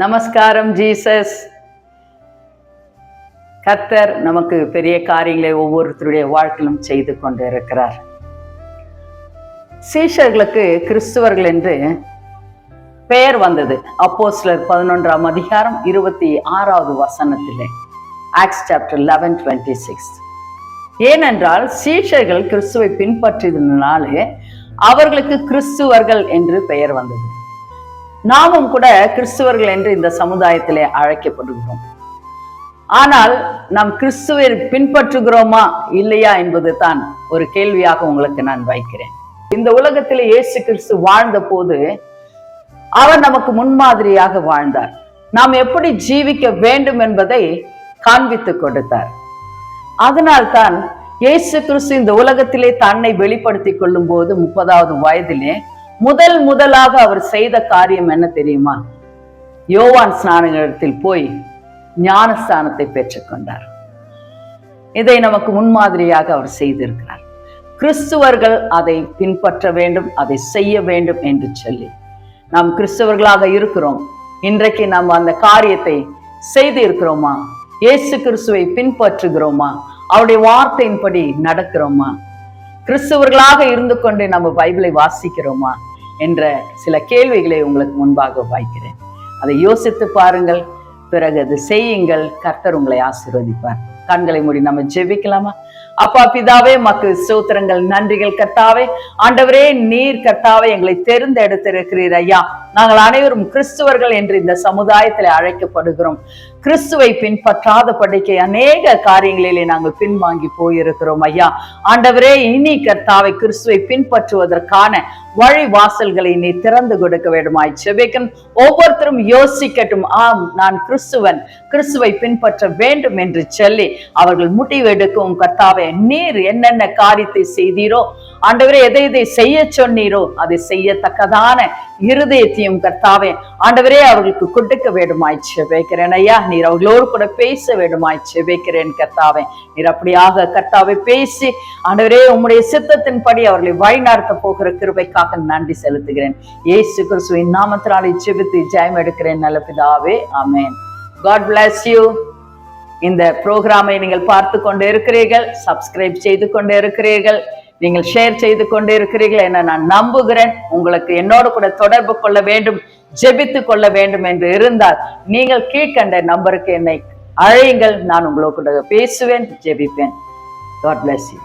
நமஸ்காரம் ஜீசஸ். கர்த்தர் நமக்கு பெரிய காரியங்களை ஒவ்வொருத்தருடைய வாழ்க்கையிலும் செய்து கொண்டு இருக்கிறார். சீஷர்களுக்கு கிறிஸ்துவர்கள் என்று பெயர் வந்தது. அப்போஸ்தலர் 11ஆம் அதிகாரம் 26வது வசனத்திலே, ஆக்ட்ஸ் சாப்டர் 11:26. ஏனென்றால் சீஷர்கள் கிறிஸ்துவை பின்பற்றியதனாலே அவர்களுக்கு கிறிஸ்துவர்கள் என்று பெயர் வந்தது. நாமும் கூட கிறிஸ்துவர்கள் என்று இந்த சமுதாயத்திலே அழைக்கப்படுகிறோம். ஆனால் நாம் கிறிஸ்துவை பின்பற்றுகிறோமா இல்லையா என்பது தான் ஒரு கேள்வியாக உங்களுக்கு நான் வைக்கிறேன். இந்த உலகத்திலே இயேசு கிறிஸ்து வாழ்ந்த போது அவர் நமக்கு முன்மாதிரியாக வாழ்ந்தார். நாம் எப்படி ஜீவிக்க வேண்டும் என்பதை காண்பித்து கொடுத்தார். அதனால்தான் இயேசு கிறிஸ்து இந்த உலகத்திலே தன்னை வெளிப்படுத்திக் கொள்ளும் போது 30வது வயதிலே முதலாக அவர் செய்த காரியம் என்ன தெரியுமா? யோவான் ஸ்நானகத்தில் போய் ஞானஸ்தானத்தை பெற்றுக்கொண்டார். இதை நமக்கு முன்மாதிரியாக அவர் செய்திருக்கிறார். கிறிஸ்துவர்கள் அதை பின்பற்ற வேண்டும், அதை செய்ய வேண்டும் என்று சொல்லி நாம் கிறிஸ்தவர்களாக இருக்கிறோம். இன்றைக்கு நாம் அந்த காரியத்தை செய்து இருக்கிறோமா? இயேசு கிறிஸ்துவை பின்பற்றுகிறோமா? அவருடைய வார்த்தையின்படி நடக்கிறோமா? கிறிஸ்தவர்களாக இருந்து கொண்டு நம்ம பைபிளை வாசிக்கிறோமா என்ற சில கேள்விகளை உங்களுக்கு முன்பாக வைக்கிறேன். அதை யோசித்து பாருங்கள், பிறகு அது செய்யுங்கள். கர்த்தர் உங்களை ஆசீர்வதிப்பார். கண்களை மூடி நம்ம ஜெபிக்கலாமா? அப்பா பிதாவே, மக்கு ஸ்தோத்திரங்கள், நன்றிகள் கர்த்தாவே. ஆண்டவரே, நீர் கர்த்தாவே எங்களை தேர்ந்தெடுத்திருக்கிறீர் ஐயா. நாங்கள் அனைவரும் கிறிஸ்துவர்கள் என்று இந்த சமுதாயத்தில் அழைக்கப்படுகிறோம். கிறிஸ்துவை பின்பற்றாத படிக்கை அநேக காரியங்களிலே நாங்கள் பின்வாங்கி போயிருக்கிறோம் ஐயா. ஆண்டவரே, இனி கர்த்தாவை கிறிஸ்துவை பின்பற்றுவதற்கான வழி வாசல்களை நீ திறந்து கொடுக்க வேண்டுமாய் ஜெபிக்கிறேன். ஒவ்வொருத்தரும் யோசிக்கட்டும், ஆம் நான் கிறிஸ்துவை பின்பற்ற வேண்டும் என்று சொல்லி அவர்கள் முடிவெடுக்கும். கர்த்தாவே, நீர் என்னென்ன காரியத்தை செய்தீரோ ஆண்டவரே, எதை செய்ய சொன்னீரோ அதை செய்யத்தக்கதான இருதயத்தையும் கர்த்தாவே ஆண்டவரே அவர்களுக்கு கொடுக்க வேண்டுமாய் ஜெபிக்கிறேன் ஐயா. நீர் அவர்களோடு கூட பேச வேண்டுமாய் ஜெபிக்கிறேன் கர்த்தாவே. நீர் அப்படியாக கர்த்தாவை பேசி ஆண்டவரே உம்முடைய சித்தத்தின்படி அவர்களை வழிநடத்த போகிற கிருபைக்காக நன்றி செலுத்துகிறேன். இயேசு கிறிஸ்துவின் நாமத்தினாலே ஜெபித்து ஜெயம் எடுக்கிறேன் நல்ல பிதாவே, ஆமென். God bless you. இந்த ப்ரோக்ராமை நீங்கள் பார்த்து கொண்டு இருக்கிறீர்கள், சப்ஸ்கிரைப் செய்து கொண்டு இருக்கிறீர்கள், நீங்கள் ஷேர் செய்து கொண்டு இருக்கிறீர்கள் என நான் நம்புகிறேன். உங்களுக்கு என்னோடு கூட தொடர்பு கொள்ள வேண்டும், ஜெபித்து கொள்ள வேண்டும் என்று இருந்தால் நீங்கள் கீழ்கண்ட நம்பருக்கு என்னை அழையுங்கள். நான் உங்களோடு கூட பேசுவேன், ஜெபிப்பேன். God bless you.